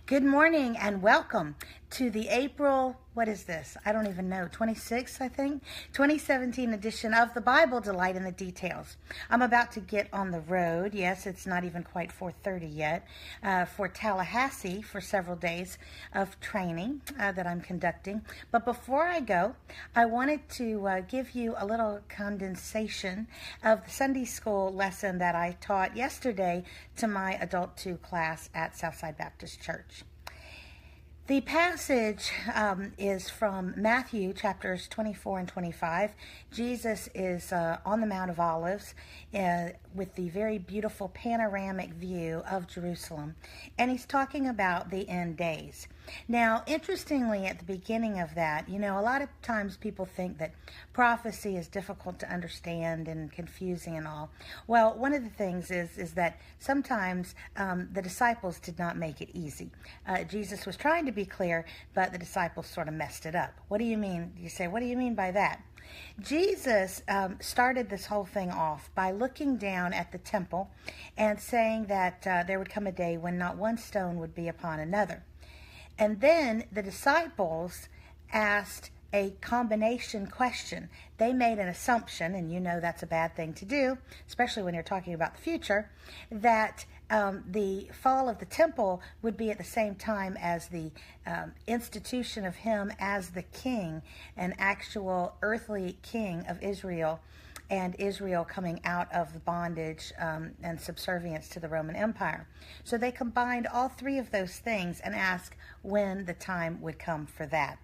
Good morning and welcome to the April, what is this? I don't even know, 26th, I think, 2017 edition of the Bible Delight in the Details. I'm about to get on the road. Yes, it's not even quite 4:30 yet, for Tallahassee for several days of training that I'm conducting. But before I go, I wanted to give you a little condensation of the Sunday school lesson that I taught yesterday to my Adult 2 class at Southside Baptist Church. The passage is from Matthew chapters 24 and 25. Jesus is on the Mount of Olives with the very beautiful panoramic view of Jerusalem. And he's talking about the end days. Now, interestingly, at the beginning of that, a lot of times people think that prophecy is difficult to understand and confusing and all. Well, one of the things is that sometimes the disciples did not make it easy. Jesus was trying to be clear, but the disciples sort of messed it up. What do you mean? You say, what do you mean by that? Jesus started this whole thing off by looking down at the temple and saying that there would come a day when not one stone would be upon another. And then the disciples asked a combination question. They made an assumption, and that's a bad thing to do, especially when you're talking about the future, that the fall of the temple would be at the same time as the institution of him as the king, an actual earthly king of Israel, and Israel coming out of the bondage and subservience to the Roman Empire. So they combined all three of those things and asked when the time would come for that.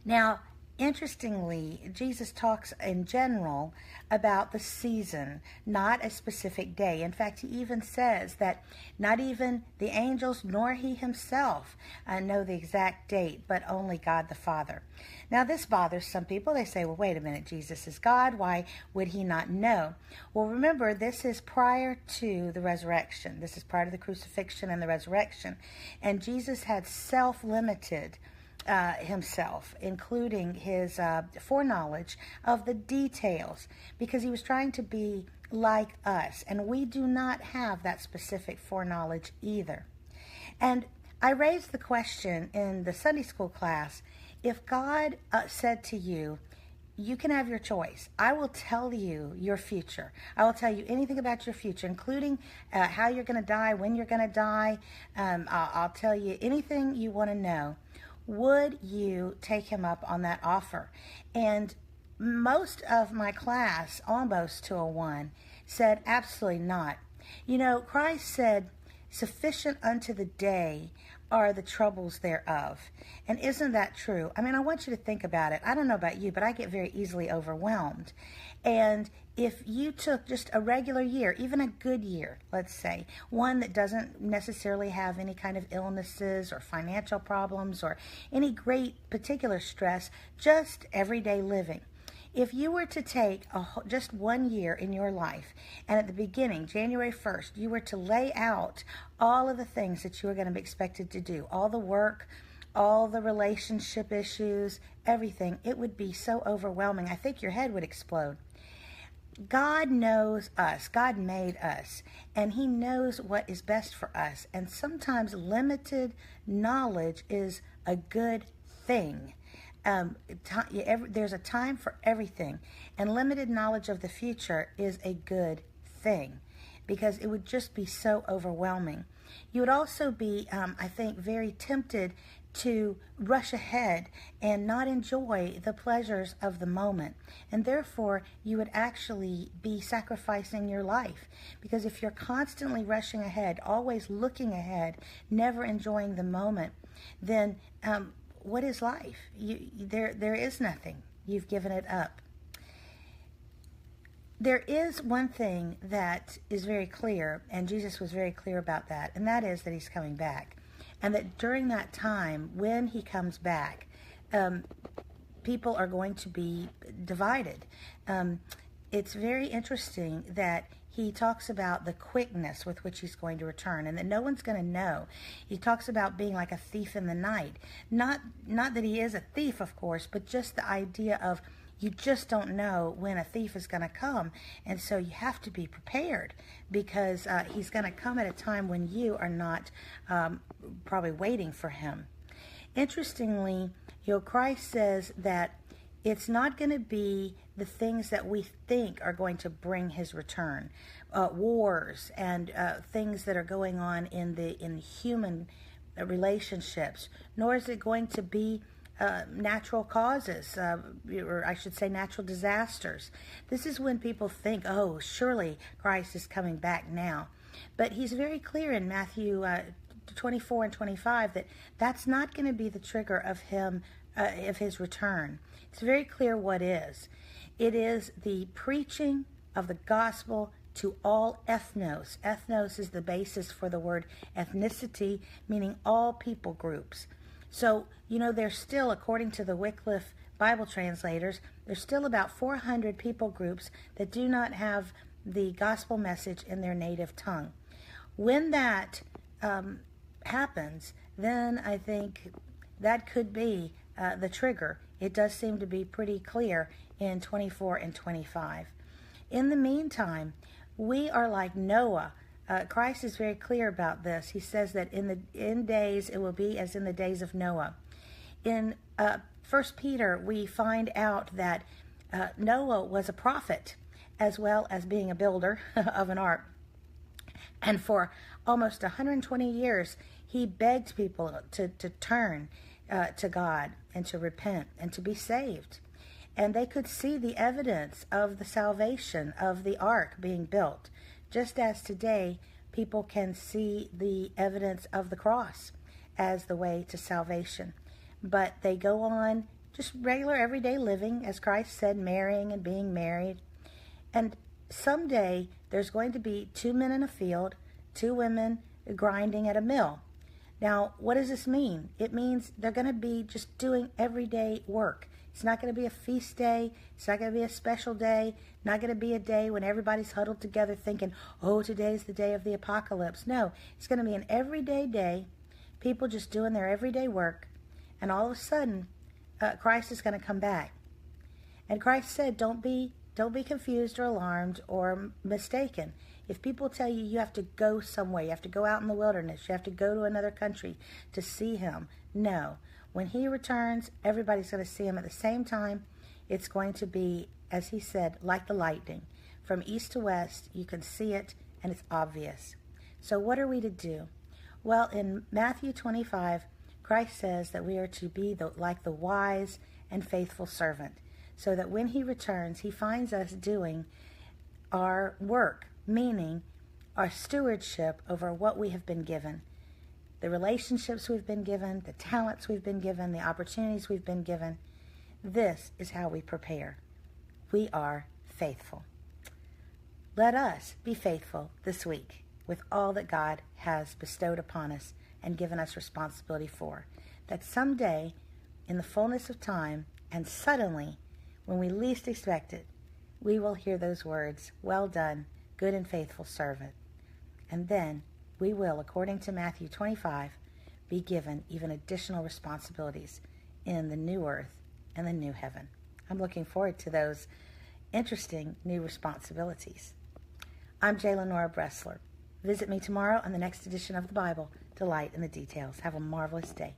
Now, interestingly, Jesus talks in general about the season, not a specific day. In fact, he even says that not even the angels nor he himself know the exact date, but only God the Father. Now, this bothers some people. They say, well, wait a minute, Jesus is God. Why would he not know? Well, remember, this is prior to the resurrection. This is prior to the crucifixion and the resurrection. And Jesus had self-limited himself, including his foreknowledge of the details, because he was trying to be like us, and we do not have that specific foreknowledge either. And I raised the question in the Sunday school class, if God said to you, you can have your choice. I will tell you your future. I will tell you anything about your future, including how you're going to die, when you're going to die. I'll tell you anything you want to know. Would you take him up on that offer? And most of my class, almost to a one, said absolutely not. Christ said, sufficient unto the day are the troubles thereof. And isn't that true? I want you to think about it. I don't know about you, but I get very easily overwhelmed. And if you took just a regular year, even a good year, let's say, one that doesn't necessarily have any kind of illnesses or financial problems or any great particular stress, just everyday living. If you were to take just 1 year in your life, and at the beginning, January 1st, you were to lay out all of the things that you were going to be expected to do, all the work, all the relationship issues, everything, it would be so overwhelming. I think your head would explode. God knows us. God made us, and he knows what is best for us. And sometimes limited knowledge is a good thing. There's a time for everything, and limited knowledge of the future is a good thing, because it would just be so overwhelming. You would also be, I think, very tempted to rush ahead and not enjoy the pleasures of the moment. And therefore, you would actually be sacrificing your life. Because if you're constantly rushing ahead, always looking ahead, never enjoying the moment, then what is life? There is nothing. You've given it up. There is one thing that is very clear, and Jesus was very clear about that, and that is that he's coming back. And that during that time, when he comes back, people are going to be divided. It's very interesting that he talks about the quickness with which he's going to return, and that no one's going to know. He talks about being like a thief in the night. Not that he is a thief, of course, but just the idea of You just don't know when a thief is going to come. And so you have to be prepared, because he's going to come at a time when you are not probably waiting for him. Interestingly, Christ says that it's not going to be the things that we think are going to bring his return. Wars and things that are going on in human relationships, nor is it going to be natural causes, or I should say natural disasters. This is when people think, oh, surely Christ is coming back now. But he's very clear in Matthew 24 and 25 that that's not going to be the trigger of his return. It's very clear what is. It is the preaching of the gospel to all ethnos. Ethnos is the basis for the word ethnicity, meaning all people groups. So, there's still, according to the Wycliffe Bible translators, there's still about 400 people groups that do not have the gospel message in their native tongue. When that happens, then I think that could be the trigger. It does seem to be pretty clear in 24 and 25. In the meantime, we are like Noah. Christ is very clear about this. He says that in the end days it will be as in the days of Noah. In 1 Peter, we find out that Noah was a prophet as well as being a builder of an ark. And for almost 120 years, he begged people to turn to God and to repent and to be saved. And they could see the evidence of the salvation of the ark being built, just as today people can see the evidence of the cross as the way to salvation. But they go on just regular everyday living, as Christ said, marrying and being married. And someday there's going to be 2 men in a field, 2 women grinding at a mill. Now, what does this mean? It means they're going to be just doing everyday work. It's not going to be a feast day. It's not going to be a special day. Not going to be a day when everybody's huddled together thinking, oh, today's the day of the apocalypse. No, it's going to be an everyday day, people just doing their everyday work, and all of a sudden, Christ is going to come back. And Christ said, don't be confused or alarmed or mistaken. If people tell you you have to go somewhere, you have to go out in the wilderness, you have to go to another country to see him, no. When he returns, everybody's going to see him at the same time. It's going to be, as he said, like the lightning. From east to west, you can see it, and it's obvious. So what are we to do? Well, in Matthew 25, Christ says that we are to be like the wise and faithful servant, so that when he returns, he finds us doing our work, meaning our stewardship over what we have been given. The relationships we've been given, the talents we've been given, the opportunities we've been given. This is how we prepare. We are faithful. Let us be faithful this week with all that God has bestowed upon us and given us responsibility for, that someday, in the fullness of time, and suddenly, when we least expect it, we will hear those words, well done, good and faithful servant. And then we will, according to Matthew 25, be given even additional responsibilities in the new earth and the new heaven. I'm looking forward to those interesting new responsibilities. I'm Lenora Bresler. Visit me tomorrow on the next edition of the Bible, Delight in the Details. Have a marvelous day.